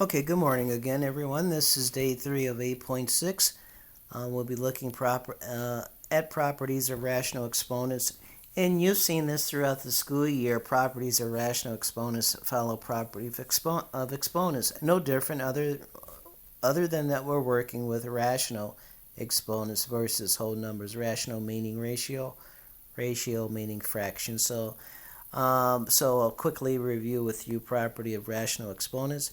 Okay, good morning again, everyone. This is day 3 of 8.6. We'll be looking at properties of rational exponents. And you've seen this throughout the school year. Properties of rational exponents follow properties of exponents. No different other than that we're working with rational exponents versus whole numbers. Rational meaning ratio meaning fraction. So I'll quickly review with you property of rational exponents,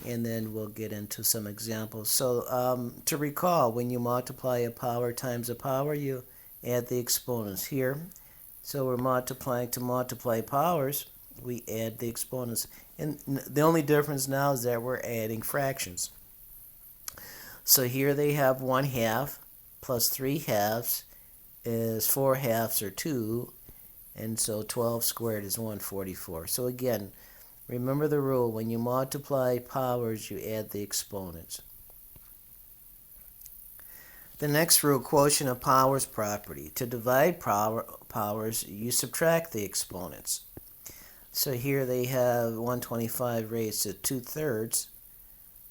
and then we'll get into some examples. So to recall, when you multiply a power times a power, you add the exponents here. So we're multiplying to multiply powers, we add the exponents. And the only difference now is that we're adding fractions. So here they have 1/2 plus 3/2 is 4/2 or 2. And so 12 squared is 144. So again, remember the rule. When you multiply powers, you add the exponents. The next rule, quotient of powers property. To divide powers, you subtract the exponents. So here they have 125 raised to 2/3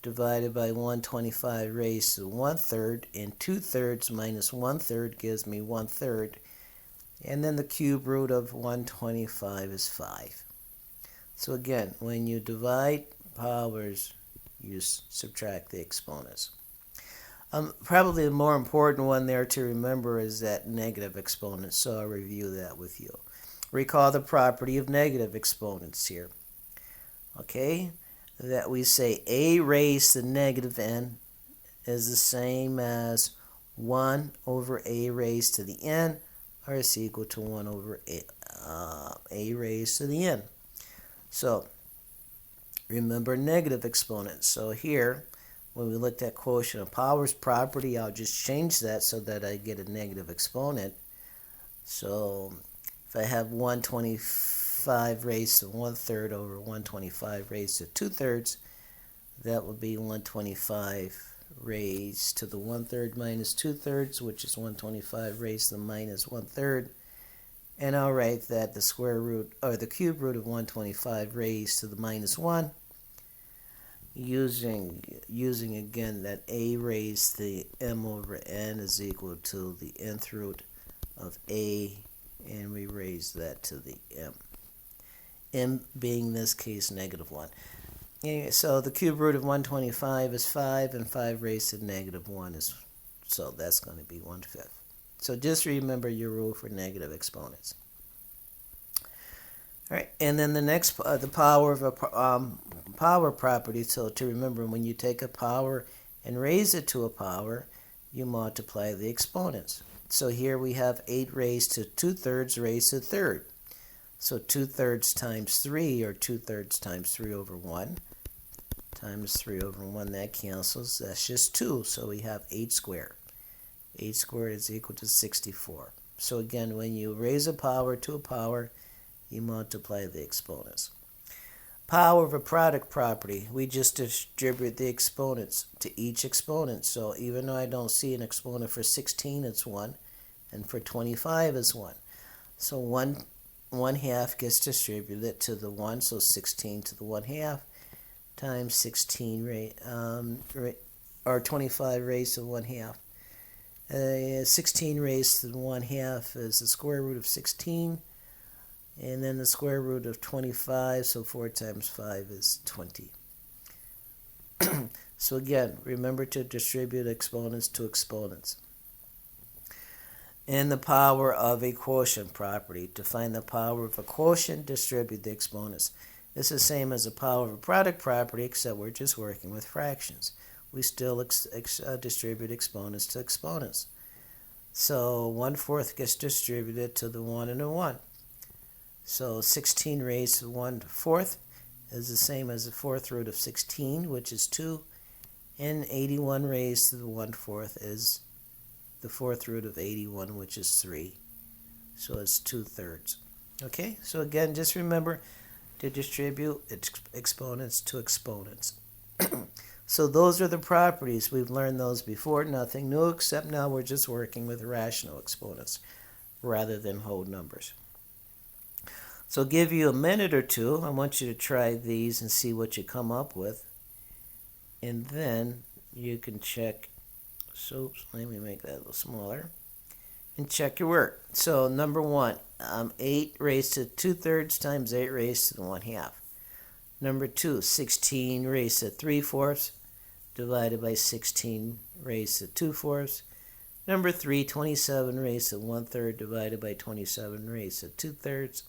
divided by 125 raised to 1/3, and 2/3 minus 1/3 gives me 1/3. And then the cube root of 125 is 5. So again, when you divide powers, you subtract the exponents. Probably the more important one there to remember is that negative exponent, so I'll review that with you. Recall the property of negative exponents here. Okay, that we say a raised to negative n is the same as 1 over a raised to the n, or is equal to 1 over a raised to the n. So remember negative exponents. So here, when we looked at quotient of powers property, I'll just change that so that I get a negative exponent. So if I have 125 raised to 1/3 over 125 raised to 2/3, that would be 125 raised to the 1/3 minus 2/3, which is 125 raised to the minus 1/3. And I'll write that the square root, or the cube root of 125 raised to the minus 1, using again that a raised to the m over n is equal to the nth root of a, and we raise that to the m being in this case negative 1. Anyway, so the cube root of 125 is 5, and 5 raised to negative 1 is, so that's going to be 1/5. So just remember your rule for negative exponents. All right, and then the next, the power of a power property. So to remember, when you take a power and raise it to a power, you multiply the exponents. So here we have 8 raised to 2/3 raised to a third. So 2/3 times 3, or 2/3 times 3 over 1, times 3 over 1, that cancels. That's just 2, so we have 8 squared. 8 squared is equal to 64. So again, when you raise a power to a power, you multiply the exponents. Power of a product property, we just distribute the exponents to each exponent. So even though I don't see an exponent for 16, it's 1, and for 25 is 1. So 1/2 gets distributed to the 1, so 16 to the 1/2 times 16 or 25 raised to 1/2. 16 raised to the 1/2 is the square root of 16, and then the square root of 25, so 4 times 5 is 20. So again, remember to distribute exponents to exponents. And the power of a quotient property. To find the power of a quotient, distribute the exponents. This is the same as the power of a product property, except we're just working with fractions. We still distribute exponents to exponents. So 1/4 gets distributed to the 1 and the 1. So 16 raised to 1/4 is the same as the 4th root of 16, which is 2. And 81 raised to the 1/4 is the 4th root of 81, which is 3. So it's 2/3. Okay, so again, just remember to distribute exponents to exponents. So those are the properties. We've learned those before. Nothing new, except now we're just working with rational exponents rather than whole numbers. So I'll give you a minute or two. I want you to try these and see what you come up with. And then you can check. So let me make that a little smaller. And check your work. So number 1, 8 raised to 2/3 times 8 raised to the 1/2. Number 2, 16 raised to 3/4 divided by 16 raised to 2/4. Number 3, 27 raised to 1/3 divided by 27 raised to 2/3.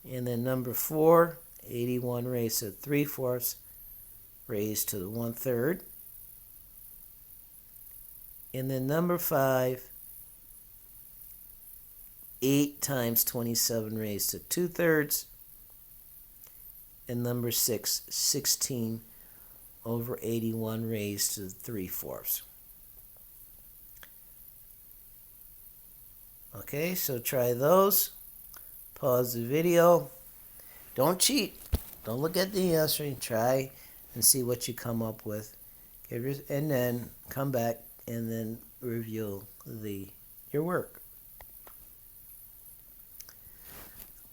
And then number 4, 81 raised to 3/4 raised to the 1/3. And then number 5, 8 times 27 raised to 2/3. And number 6, 16 over 81 raised to 3/4. Okay, so try those. Pause the video. Don't cheat. Don't look at the answer. Try and see what you come up with. And then come back and then review your work.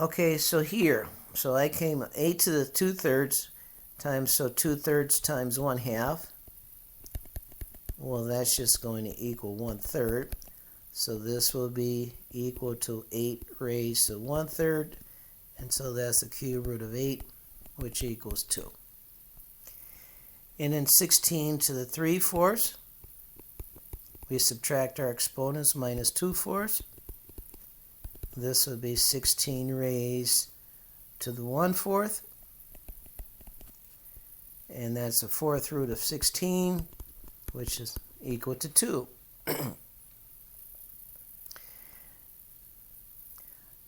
Okay, so here. So I came 8 to the 2/3 times, so 2/3 times 1/2. Well, that's just going to equal 1/3. So this will be equal to 8 raised to 1/3. And so that's the cube root of 8, which equals 2. And then 16 to the 3/4. We subtract our exponents, minus 2/4. This would be 16 raised to the 1/4. And that's the 4th root of 16, which is equal to 2.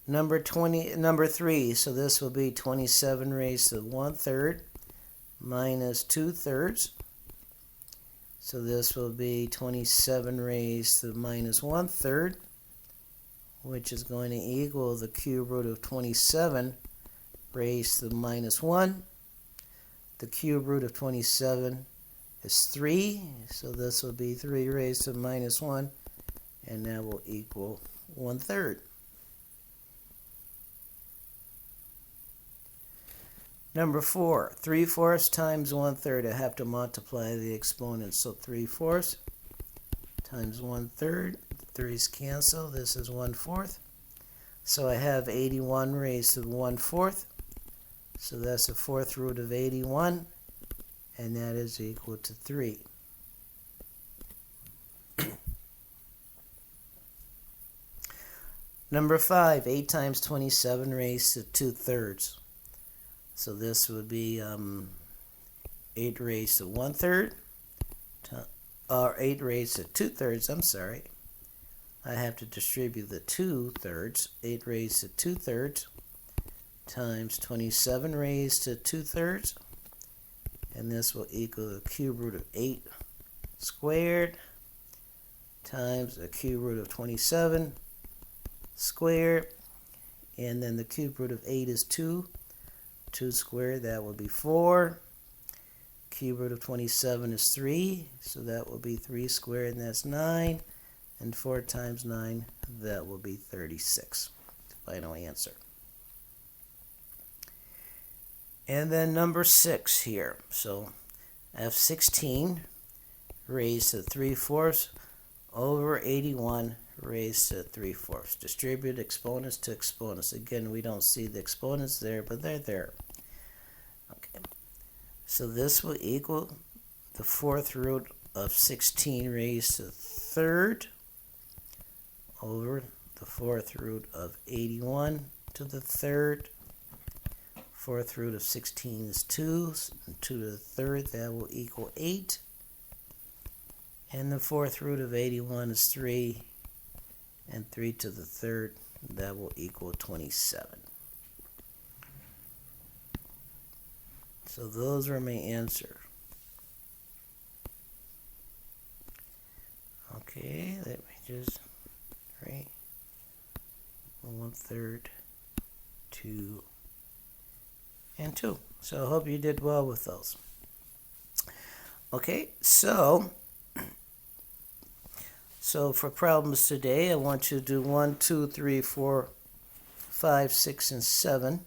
Number 3, so this will be 27 raised to 1/3 minus 2/3. So this will be 27 raised to minus 1/3, which is going to equal the cube root of 27 raised to the minus 1. The cube root of 27 is 3, so this will be 3 raised to minus 1, and that will equal 1/3. Number 4, 3/4 times 1/3. I have to multiply the exponents. So 3/4 times 1/3. 3's cancel. This is 1/4. So I have 81 raised to the 1/4. So that's the 4th root of 81. And that is equal to 3. Number 5, 8 times 27 raised to 2/3. So this would be 8 raised to 1/3, or 8 raised to 2/3, I'm sorry. I have to distribute the 2/3, 8 raised to 2/3, times 27 raised to 2/3, and this will equal the cube root of 8 squared, times the cube root of 27 squared, and then the cube root of 8 is 2. 2 squared, that will be 4. Cube root of 27 is 3, so that will be 3 squared, and that's 9. And 4 times 9, that will be 36. Final answer. And then number 6 here. So I have 16 raised to 3/4 over 81 raised to 3/4. Distribute exponents to exponents. Again, we don't see the exponents there, but they're there. Okay. So this will equal the 4th root of 16 raised to the 3rd over the 4th root of 81 to the 3rd. 4th root of 16 is 2, and 2 to the 3rd, that will equal 8. And the 4th root of 81 is 3, and 3 to the 3rd, that will equal 27. So those are my answers. Okay, let me just, right, 1/3, 2, and 2. So I hope you did well with those. Okay, so for problems today, I want you to do 1, 2, 3, 4, 5, 6, and 7.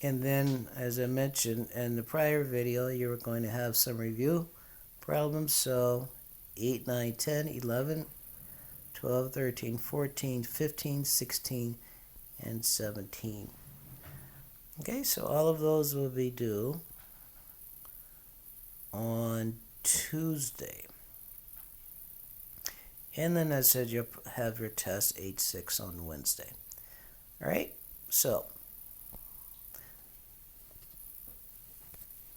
And then, as I mentioned in the prior video, you're going to have some review problems. So 8, 9, 10, 11, 12, 13, 14, 15, 16, and 17. Okay, so all of those will be due on Tuesday. And then I said you'll have your test 8-6 on Wednesday. All right, so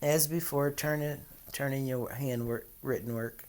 as before, turn in your handwritten work